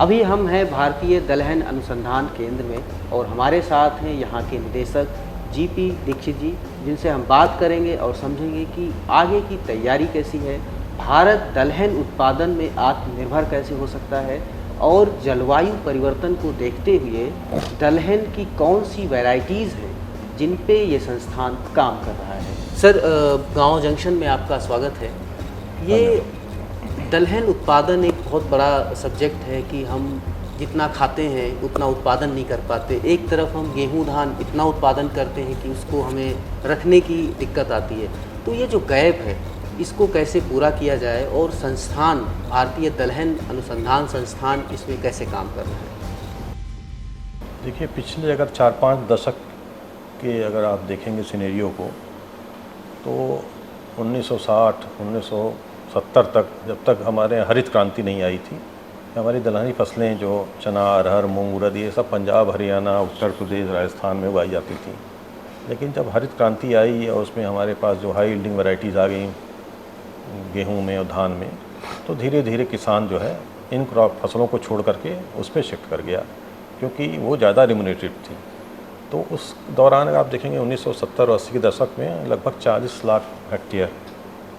अभी हम हैं भारतीय दलहन अनुसंधान केंद्र में और हमारे साथ हैं यहाँ के निदेशक जीपी दीक्षित जी, जिनसे हम बात करेंगे और समझेंगे कि आगे की तैयारी कैसी है, भारत दलहन उत्पादन में आत्मनिर्भर कैसे हो सकता है और जलवायु परिवर्तन को देखते हुए दलहन की कौन सी वैरायटीज़ हैं जिन पे ये संस्थान काम कर रहा है। सर, गांव जंक्शन में आपका स्वागत है। ये दलहन उत्पादन एक बहुत बड़ा सब्जेक्ट है कि हम जितना खाते हैं उतना उत्पादन नहीं कर पाते। एक तरफ हम गेहूं धान इतना उत्पादन करते हैं कि उसको हमें रखने की दिक्कत आती है। तो ये जो गैप है इसको कैसे पूरा किया जाए और संस्थान भारतीय दलहन अनुसंधान संस्थान इसमें कैसे काम कर रहा है? देखिए, पिछले अगर 4-5 दशक के अगर आप देखेंगे सिनेरियो को, तो 1960 1970 तक, जब तक हमारे यहाँ हरित क्रांति नहीं आई थी, हमारी दलहनी फसलें जो चना, अरहर, मूंग, उड़द, ये सब पंजाब, हरियाणा, उत्तर प्रदेश, राजस्थान में उगाई जाती थी। लेकिन जब हरित क्रांति आई और उसमें हमारे पास जो हाई यील्डिंग वैरायटीज़ आ गई गेहूं में और धान में, तो धीरे धीरे किसान जो है इन क्रॉप फसलों को छोड़ करके उस पर शिफ्ट कर गया, क्योंकि वो ज़्यादा रिम्यूनेटेड थी। तो उस दौरान अगर आप देखेंगे 1970 और 80 के दशक में लगभग 40 लाख हेक्टेयर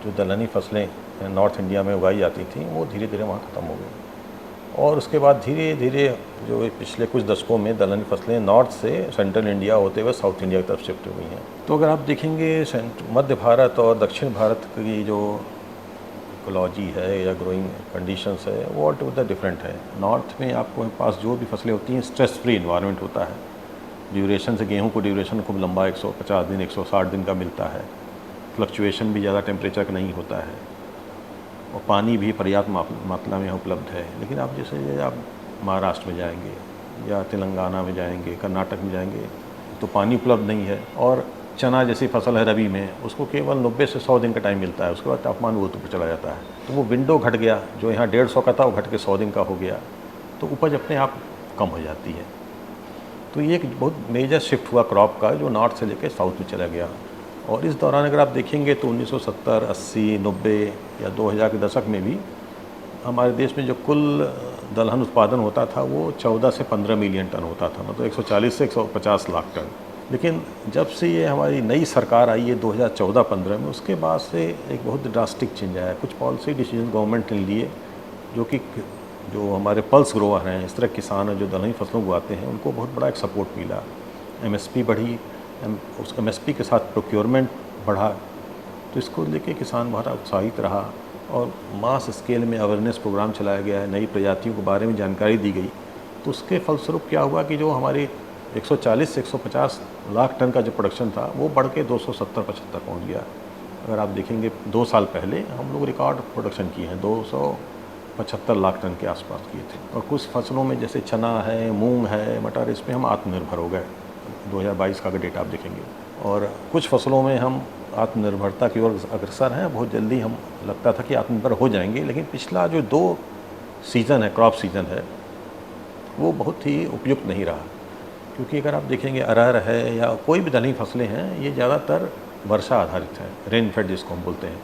जो दलहनी फसलें नॉर्थ इंडिया में उगाई जाती थी, वो धीरे धीरे वहाँ ख़त्म हो गई। और उसके बाद धीरे धीरे जो पिछले कुछ दशकों में दलहनी फसलें नॉर्थ से सेंट्रल इंडिया होते हुए साउथ इंडिया की तरफ शिफ्ट हो गई हैं। तो अगर आप देखेंगे मध्य भारत और दक्षिण भारत की जो इकोलॉजी है या ग्रोइंग कंडीशंस है, वो ऑल्टुगेदर डिफरेंट है। नॉर्थ में आपको पास जो भी फसलें होती हैं, स्ट्रेस फ्री इन्वायरमेंट होता है। ड्यूरेशन से गेहूं को ड्यूरेशन खूब लंबा 150 दिन 160 दिन का मिलता है। फ्लक्चुएशन भी ज़्यादा टेम्परेचर का नहीं होता है और पानी भी पर्याप्त मात्रा में उपलब्ध है। लेकिन आप जैसे आप महाराष्ट्र में जाएंगे या तेलंगाना में जाएंगे, कर्नाटक में जाएंगे, तो पानी उपलब्ध नहीं है। और चना जैसी फसल है रबी में, उसको केवल 90 से 100 दिन का टाइम मिलता है, उसके बाद तापमान बहुत ऊपर चला जाता है। तो वो विंडो घट गया, जो यहाँ 150 का था वो घट के 100 दिन का हो गया, तो उपज अपने आप कम हो जाती है। तो ये एक बहुत मेजर शिफ्ट हुआ क्रॉप का, जो नॉर्थ से लेकर साउथ में चला गया। और इस दौरान अगर आप देखेंगे तो 1970, 80, 90 या 2000 के दशक में भी हमारे देश में जो कुल दलहन उत्पादन होता था वो 14 से 15 मिलियन टन होता था, मतलब 140 से 150 लाख टन। लेकिन जब से ये हमारी नई सरकार आई है 2014-15 में, उसके बाद से एक बहुत ड्रास्टिक चेंज आया। कुछ पॉलिसी डिसीजन गवर्नमेंट ने लिए, जो हमारे पल्स ग्रोवर हैं, इस तरह किसान हैं जो दलहनी फसलों को उगाते हैं, उनको बहुत बड़ा एक सपोर्ट मिला। एमएसपी बढ़ी, उस एमएसपी के साथ प्रोक्योरमेंट बढ़ा, तो इसको लेके किसान बहुत उत्साहित रहा और मास स्केल में अवेयरनेस प्रोग्राम चलाया गया है, नई प्रजातियों के बारे में जानकारी दी गई। तो उसके फलस्वरूप क्या हुआ कि जो हमारी 140 से 150 लाख टन का जो प्रोडक्शन था, वो बढ़ के 270-75 पहुँच गया। अगर आप देखेंगे 2 साल पहले हम लोग रिकॉर्ड प्रोडक्शन किए हैं, 275 लाख टन के आसपास किए थे। और कुछ फसलों में जैसे चना है, मूंग है, मटर, इसमें हम आत्मनिर्भर हो गए 2022 का डेटा आप देखेंगे। और कुछ फसलों में हम आत्मनिर्भरता की ओर अग्रसर हैं, बहुत जल्दी हम लगता था कि आत्मनिर्भर हो जाएंगे। लेकिन पिछला जो 2 सीज़न है, क्रॉप सीज़न है, वो बहुत ही उपयुक्त नहीं रहा, क्योंकि अगर आप देखेंगे अरहर है या कोई भी दलहनी फसलें हैं, ये ज़्यादातर वर्षा आधारित है, रेन फेड जिसको हम बोलते हैं।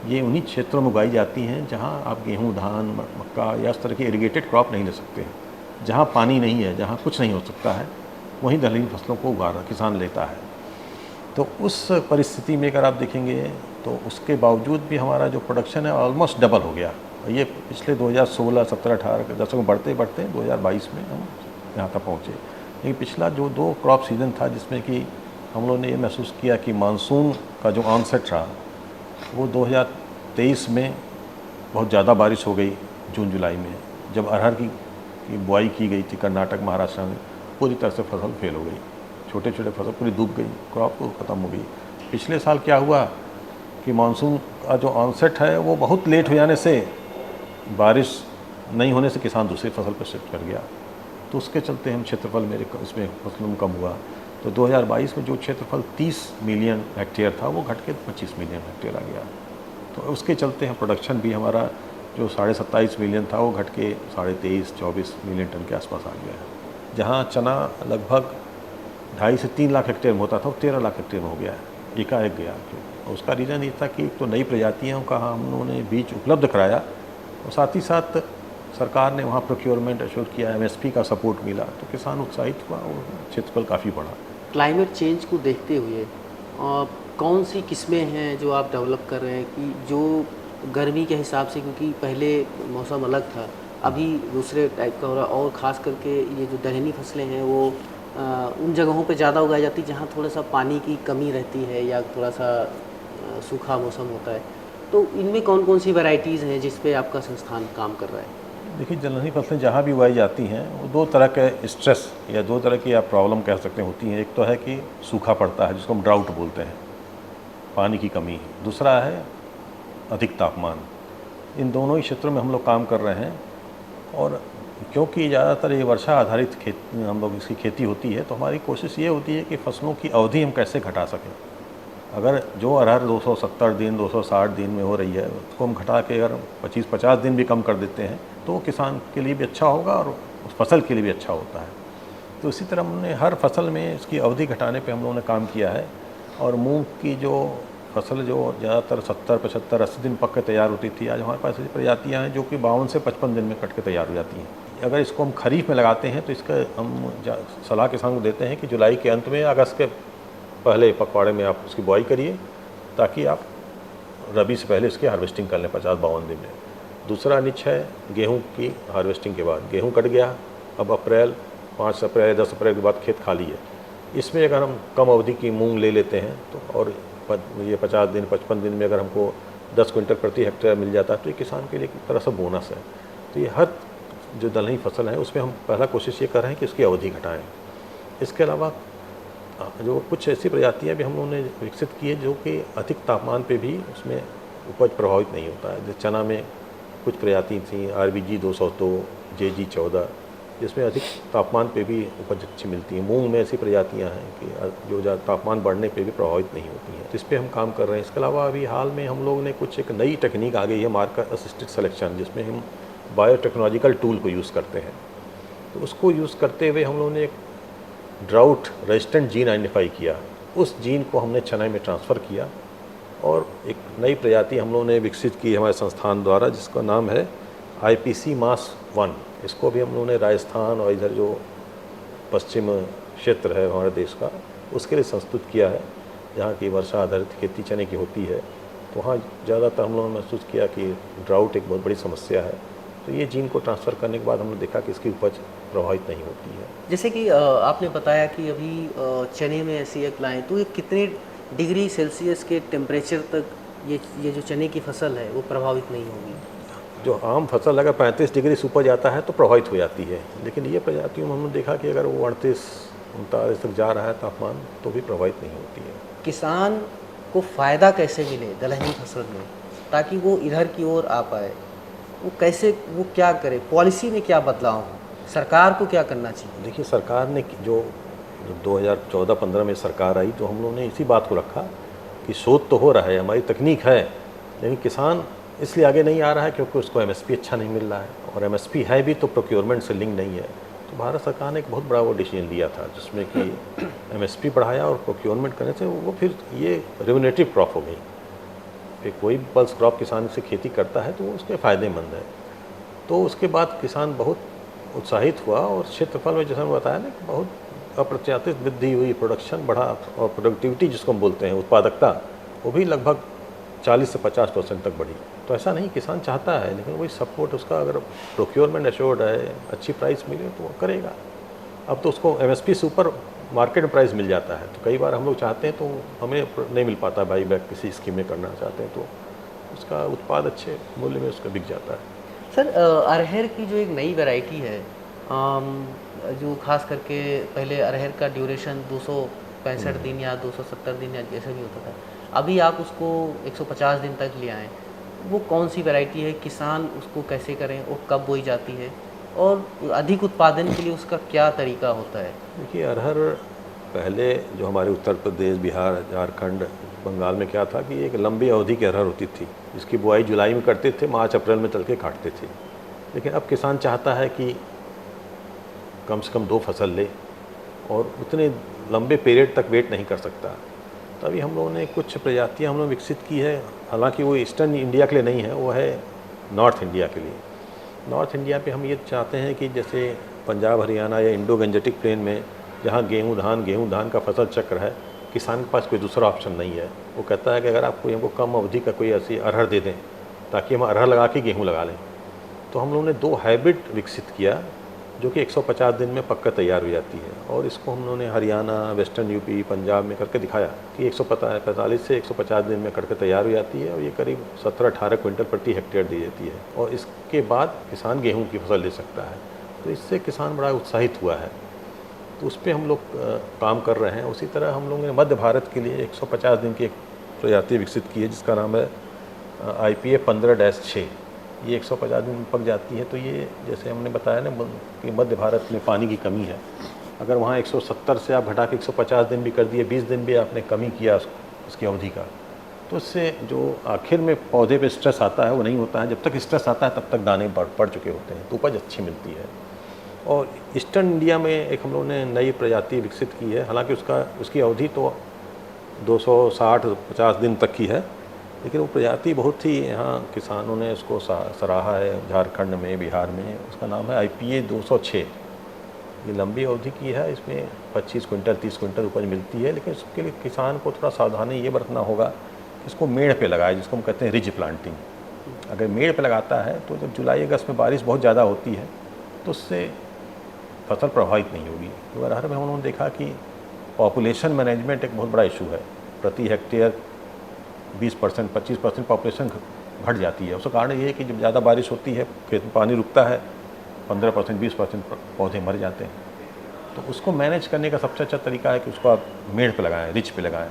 ये उन्हीं क्षेत्रों में उगाई जाती हैं जहाँ आप गेहूँ, धान, मक्का या इस तरह की इरीगेटेड क्रॉप नहीं ले सकते हैं। जहाँ पानी नहीं है, जहाँ कुछ नहीं हो सकता है, वहीं दलहनी फसलों को किसान लेता है। तो उस परिस्थिति में अगर आप देखेंगे तो उसके बावजूद भी हमारा जो प्रोडक्शन है ऑलमोस्ट डबल हो गया। ये पिछले 2016, 17, 18 के दशक में बढ़ते बढ़ते 2022 में हम यहाँ तक पहुँचे। लेकिन पिछला जो 2 क्रॉप सीज़न था, जिसमें कि हम लोगों ने ये महसूस किया कि मानसून का जो ऑनसेट रहा, वो 2023 में बहुत ज़्यादा बारिश हो गई जून जुलाई में, जब अरहर की बुआई की गई थी कर्नाटक, महाराष्ट्र में, पूरी तरह से फसल फेल हो गई। छोटे छोटे फसल पूरी डूब गई, क्रॉप ख़त्म हो गई। पिछले साल क्या हुआ कि मानसून का जो ऑनसेट है वो बहुत लेट हो जाने से, बारिश नहीं होने से किसान दूसरी फसल पर शिफ्ट कर गया। तो उसके चलते हम क्षेत्रफल मेरे इसमें फसलों में कम हुआ। तो 2022 में जो क्षेत्रफल 30 मिलियन हेक्टेयर था, वो घट के 25 मिलियन हेक्टेयर आ गया। तो उसके चलते हम प्रोडक्शन भी हमारा जो 27.5 मिलियन था, वो घट के 23-24 मिलियन टन के आसपास आ गया है। जहाँ चना लगभग 2.5 से 3 लाख हेक्टेयर में होता था, वो 13 लाख हेक्टेयर में हो गया है, एकाएक गया। और उसका रीज़न ये था कि तो नई प्रजातियों का हम लोगों ने बीज उपलब्ध कराया और साथ ही साथ सरकार ने वहाँ प्रोक्योरमेंट एश्योर किया, एमएसपी का सपोर्ट मिला, तो किसान उत्साहित हुआ और क्षेत्रफल काफ़ी बढ़ा। क्लाइमेट चेंज को देखते हुए कौन सी किस्में हैं जो आप डेवलप कर रहे हैं कि जो गर्मी के हिसाब से, क्योंकि पहले मौसम अलग था, अभी दूसरे टाइप का हो रहा, और ख़ास करके ये जो दलहनी फसलें हैं वो उन जगहों पे ज़्यादा उगाई जाती जहाँ थोड़ा सा पानी की कमी रहती है या थोड़ा सा सूखा मौसम होता है। तो इनमें कौन कौन सी वैरायटीज़ हैं जिस पे आपका संस्थान काम कर रहा है? देखिए, दलहनी फसलें जहाँ भी उगाई जाती हैं वो दो तरह के स्ट्रेस या दो तरह की आप प्रॉब्लम कह सकते हैं होती हैं। एक तो है कि सूखा पड़ता है, जिसको हम ड्राउट बोलते हैं, पानी की कमी। दूसरा है अधिक तापमान। इन दोनों ही क्षेत्रों में हम लोग काम कर रहे हैं, और क्योंकि ज़्यादातर ये वर्षा आधारित हम लोग इसकी खेती होती है, तो हमारी कोशिश ये होती है कि फसलों की अवधि हम कैसे घटा सकें। अगर जो अरहर 270 दिन 260 दिन में हो रही है, उसको हम घटा के अगर 25-50 दिन भी कम कर देते हैं तो वो किसान के लिए भी अच्छा होगा और उस फसल के लिए भी अच्छा होता है। तो इसी तरह हमने हर फसल में इसकी अवधि घटाने पे हम लोगों ने काम किया है। और मूंग की जो फसल जो ज़्यादातर 70, 75, 80 दिन पक के तैयार होती थी, आज हमारे पास ऐसी प्रजातियाँ हैं जो कि 52 से 55 दिन में कट के तैयार हो जाती हैं। अगर इसको हम खरीफ में लगाते हैं तो इसका हम सलाह किसान को देते हैं कि जुलाई के अंत में, अगस्त के पहले पखवाड़े में आप उसकी बुआई करिए, ताकि आप रबी से पहले इसकी हार्वेस्टिंग कर लें 50-52 दिन में। दूसरा निच है गेहूं की हार्वेस्टिंग के बाद। गेहूं कट गया, अब अप्रैल 5 अप्रैल 10 अप्रैल के बाद खेत खाली है। इसमें अगर हम कम अवधि की मूंग ले लेते हैं तो, और ये 50 दिन 55 दिन में अगर हमको 10 क्विंटल प्रति हेक्टेयर मिल जाता है, तो ये किसान के लिए एक तरह से बोनस है। तो ये हर जो दलहनी फसल है उसमें हम पहला कोशिश ये कर रहे हैं कि उसकी अवधि घटाएँ। इसके अलावा जो कुछ ऐसी प्रजातियाँ भी हम लोगों ने विकसित की है जो कि अधिक तापमान पे भी उसमें उपज प्रभावित नहीं होता है। जैसे चना में कुछ प्रजाति थी RBG 202, JG 14, जिसमें अधिक तापमान पे भी उपज अच्छी मिलती है। मूंग में ऐसी प्रजातियां हैं कि जो तापमान बढ़ने पे भी प्रभावित नहीं होती हैं। तो इस पर हम काम कर रहे हैं। इसके अलावा अभी हाल में हम लोगों ने कुछ एक नई टेक्निक आ गई है, मार्कर असिस्टेड सिलेक्शन, जिसमें हम बायोटेक्नोलॉजिकल टूल को यूज़ करते हैं। तो उसको यूज़ करते हुए हम लोगों ने एक ड्राउट रेजिस्टेंट जीन आइडेंटिफाई किया। उस जीन को हमने चना में ट्रांसफ़र किया और एक नई प्रजाति हम लोगों ने विकसित की हमारे संस्थान द्वारा, जिसका नाम है IPC MAS 1। इसको भी हम लोगों ने राजस्थान और इधर जो पश्चिम क्षेत्र है हमारे देश का, उसके लिए संस्तुत किया है, जहाँ की वर्षा आधारित खेती चने की होती है। तो वहाँ ज़्यादातर हम लोगों ने महसूस किया कि ड्राउट एक बहुत बड़ी समस्या है। तो ये जीन को ट्रांसफ़र करने के बाद हमने देखा कि इसकी उपज प्रभावित नहीं होती है। जैसे कि आपने बताया कि अभी चने में ऐसी एक लाएँ, तो ये कितने डिग्री सेल्सियस के टेम्परेचर तक ये जो चने की फसल है वो प्रभावित नहीं होगी? जो आम फसल अगर 35 डिग्री से ऊपर जाता है तो प्रभावित हो जाती है, लेकिन ये प्रजातियों में हमने देखा कि अगर वो 38-39 तक जा रहा है तापमान, तो भी प्रभावित नहीं होती है। किसान को फ़ायदा कैसे मिले दलहनी फसल में, ताकि वो इधर की ओर आ पाए? वो कैसे, वो क्या करे? पॉलिसी में क्या बदलाव हो? सरकार को क्या करना चाहिए? देखिए, सरकार ने जो 2014-15 में सरकार आई, तो हम लोगों ने इसी बात को रखा कि शोध तो हो रहा है, हमारी तकनीक है, लेकिन किसान इसलिए आगे नहीं आ रहा है क्योंकि उसको MSP अच्छा नहीं मिल रहा है, और MSP है भी तो प्रोक्योरमेंट से लिंक नहीं है। तो भारत सरकार ने एक बहुत बड़ा वो डिसीजन लिया था, जिसमें कि MSP बढ़ाया और प्रोक्योरमेंट करने से वो फिर ये रेम्यूनेटिव क्रॉप हो गई कि कोई पल्स क्रॉप किसान से खेती करता है तो वो उसके फ़ायदेमंद है। तो उसके बाद किसान बहुत उत्साहित हुआ, और क्षेत्रफल में जैसे मैंने बताया ना, बहुत अप्रत्याशित वृद्धि हुई, प्रोडक्शन बढ़ा, और प्रोडक्टिविटी जिसको हम बोलते हैं, उत्पादकता, वो भी लगभग 40 से 50% तक बढ़ी। तो ऐसा नहीं, किसान चाहता है, लेकिन वही सपोर्ट उसका, अगर प्रोक्योरमेंट एश्योर्ड है, अच्छी प्राइस मिले तो वो करेगा। अब तो उसको MSP से ऊपर मार्केट प्राइस मिल जाता है, तो कई बार हम लोग चाहते हैं तो हमें नहीं मिल पाता, बाई बैक किसी स्कीम में करना चाहते हैं, तो उसका उत्पाद अच्छे मूल्य में उसका बिक जाता है। सर, अरहर की जो एक नई वैरायटी है, जो खास करके पहले अरहर का ड्यूरेशन 265 दिन या 270 दिन या जैसे भी होता था, अभी आप उसको 150 दिन तक ले आएँ, वो कौन सी वैरायटी है? किसान उसको कैसे करें और कब बोई जाती है, और अधिक उत्पादन के लिए उसका क्या तरीका होता है? देखिए, अरहर पहले जो हमारे उत्तर प्रदेश, बिहार, झारखंड, बंगाल में क्या था कि एक लंबी अवधि की अरहर होती थी, इसकी बुआई जुलाई में करते थे, मार्च अप्रैल में चल के काटते थे। लेकिन अब किसान चाहता है कि कम से कम 2 फसल ले, और उतने लंबे पीरियड तक वेट नहीं कर सकता। तभी हम लोगों ने कुछ प्रजातियां हम लोग विकसित की है, हालांकि वो ईस्टर्न इंडिया के लिए नहीं है, वो है नॉर्थ इंडिया के लिए। नॉर्थ इंडिया पे हम ये चाहते हैं कि जैसे पंजाब हरियाणा या इंडो गंजेटिक प्लेन में जहाँ गेहूँ धान का फसल चक्र है, किसान के पास कोई दूसरा ऑप्शन नहीं है। वो कहता है कि अगर आप कोई हमको कम अवधि का कोई ऐसी अरहर दे दें ताकि हम अरहर लगा के गेहूँ लगा लें। तो हम लोगों ने 2 हाइब्रिड विकसित किया जो कि 150 दिन में पक्का तैयार हो जाती है, और इसको हम लोगों ने हरियाणा, वेस्टर्न यूपी, पंजाब में करके दिखाया कि 145 से 150 दिन में करके तैयार हो जाती है, और ये करीब 17-18 क्विंटल प्रति हेक्टेयर दी जाती है, और इसके बाद किसान गेहूं की फसल ले सकता है। तो इससे किसान बड़ा उत्साहित हुआ है, तो उस पर हम लोग काम कर रहे हैं। उसी तरह हम लोगों ने मध्य भारत के लिए 150 दिन की एक प्रजाति विकसित की है जिसका नाम है IPA 15-6। ये 150 दिन में पक जाती है। तो ये जैसे हमने बताया ना कि मध्य भारत में पानी की कमी है, अगर वहाँ 170 से आप घटा के 150 दिन भी कर दिए, 20 दिन भी आपने कमी किया उसकी अवधि का, तो उससे जो आखिर में पौधे पे स्ट्रेस आता है वो नहीं होता है। जब तक स्ट्रेस आता है तब तक दाने पड़ चुके होते हैं, तो उपज अच्छी मिलती है। और ईस्टर्न इंडिया में एक हम लोगों ने नई प्रजाति विकसित की है, हालांकि उसकी अवधि तो 260-50 दिन तक की है, लेकिन वो प्रजाति बहुत ही यहाँ किसानों ने उसको सराहा है झारखंड में, बिहार में। उसका नाम है IPA 206। ये लंबी अवधि की है, इसमें 25 क्विंटल 30 क्विंटल उपज मिलती है, लेकिन इसके लिए किसान को थोड़ा सावधानी ये बरतना होगा कि इसको मेड़ पे लगाए, जिसको हम कहते हैं रिज प्लांटिंग। अगर मेड़ पे लगाता है तो जब जुलाई अगस्त में बारिश बहुत ज़्यादा होती है तो उससे फसल प्रभावित नहीं होगी। तो अरहर में हम लोगों ने देखा कि पॉपुलेशन मैनेजमेंट एक बहुत बड़ा इशू है। प्रति हेक्टेयर 20% 25% पॉपुलेशन घट जाती है। उसका कारण ये है कि जब ज़्यादा बारिश होती है, खेत में पानी रुकता है, 15% 20% पौधे मर जाते हैं। तो उसको मैनेज करने का सबसे अच्छा तरीका है कि उसको आप मेड़ पे लगाएं, रिच पे लगाएं,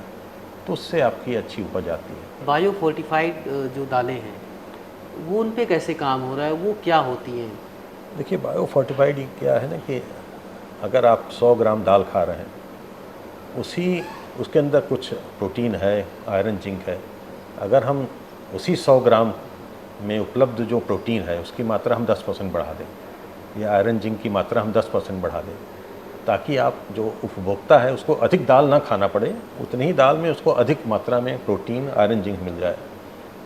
तो उससे आपकी अच्छी उपज आती है। बायो फोर्टिफाइड जो दालें हैं वो उन पे कैसे काम हो रहा है, वो क्या होती हैं? देखिए, बायो फोर्टिफाइड क्या है ना कि अगर आप 100 ग्राम दाल खा रहे हैं, उसके अंदर कुछ प्रोटीन है, आयरन, जिंक है। अगर हम उसी 100 ग्राम में उपलब्ध जो प्रोटीन है उसकी मात्रा हम 10% बढ़ा दें, या आयरन जिंक की मात्रा हम 10% बढ़ा दें, ताकि आप जो उपभोक्ता है उसको अधिक दाल ना खाना पड़े, उतनी ही दाल में उसको अधिक मात्रा में प्रोटीन, आयरन, जिंक मिल जाए।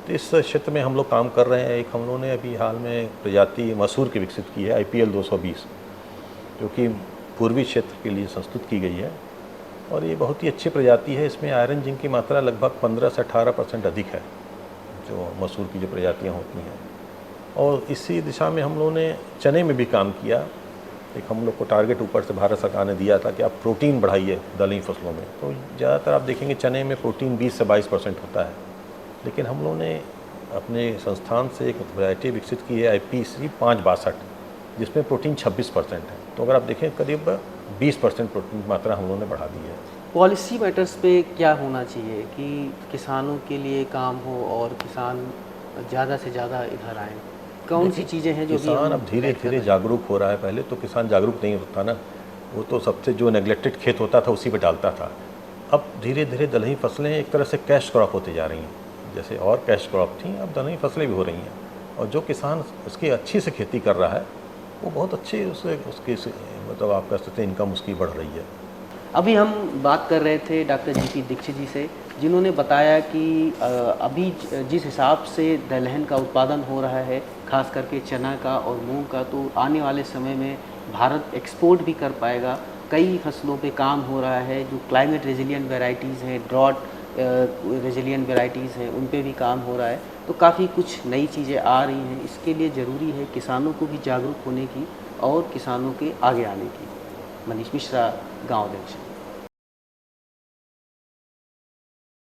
तो इस क्षेत्र में हम लोग काम कर रहे हैं। एक हम लोगों ने अभी हाल में प्रजाति मसूर की विकसित की है IPL 220, जो कि पूर्वी क्षेत्र के लिए संस्तुत की गई है, और ये बहुत ही अच्छी प्रजाति है। इसमें आयरन जिंक की मात्रा लगभग 15 से 18% अधिक है जो मसूर की जो प्रजातियाँ होती हैं। और इसी दिशा में हम लोगों ने चने में भी काम किया। एक हम लोग को टारगेट ऊपर से भारत सरकार ने दिया था कि आप प्रोटीन बढ़ाइए दलहनी फसलों में। तो ज़्यादातर आप देखेंगे चने में प्रोटीन 20 से 22% होता है, लेकिन हम लोगों ने अपने संस्थान से एक वैरायटी विकसित की है IPC 562, जिसमें प्रोटीन 26% है। तो अगर आप देखें करीब 20% प्रोटीन की मात्रा हम लोगों ने बढ़ा दी है। पॉलिसी मैटर्स पे क्या होना चाहिए कि किसानों के लिए काम हो और किसान ज़्यादा से ज़्यादा इधर आएँ? कौन सी चीज़ें हैं जो किसान अब धीरे धीरे जागरूक हो रहा है। पहले तो किसान जागरूक नहीं होता ना, वो तो सबसे जो नेग्लेक्टेड खेत होता था उसी पे डालता था। अब धीरे धीरे दलहनी फसलें एक तरह से कैश क्रॉप होती जा रही हैं। जैसे और कैश क्रॉप थी, अब दलहनी फसलें भी हो रही हैं, और जो किसान उसकी अच्छी से खेती कर रहा है वो बहुत अच्छी उसकी मतलब आप कह सकते हैं इनकम उसकी बढ़ रही है। अभी हम बात कर रहे थे डॉक्टर GP दीक्षित जी से, जिन्होंने बताया कि अभी जिस हिसाब से दलहन का उत्पादन हो रहा है, खास करके चना का और मूंग का, तो आने वाले समय में भारत एक्सपोर्ट भी कर पाएगा। कई फसलों पे काम हो रहा है, जो क्लाइमेट रेजिलिएंट वेराइटीज़ हैं, ड्रॉट रेजिलिएंट वेराइटीज़ हैं, उन पे भी काम हो रहा है। तो काफ़ी कुछ नई चीज़ें आ रही हैं। इसके लिए ज़रूरी है किसानों को भी जागरूक होने की और किसानों के आगे आने की। मनीष मिश्रा, गाँव जंक्शन।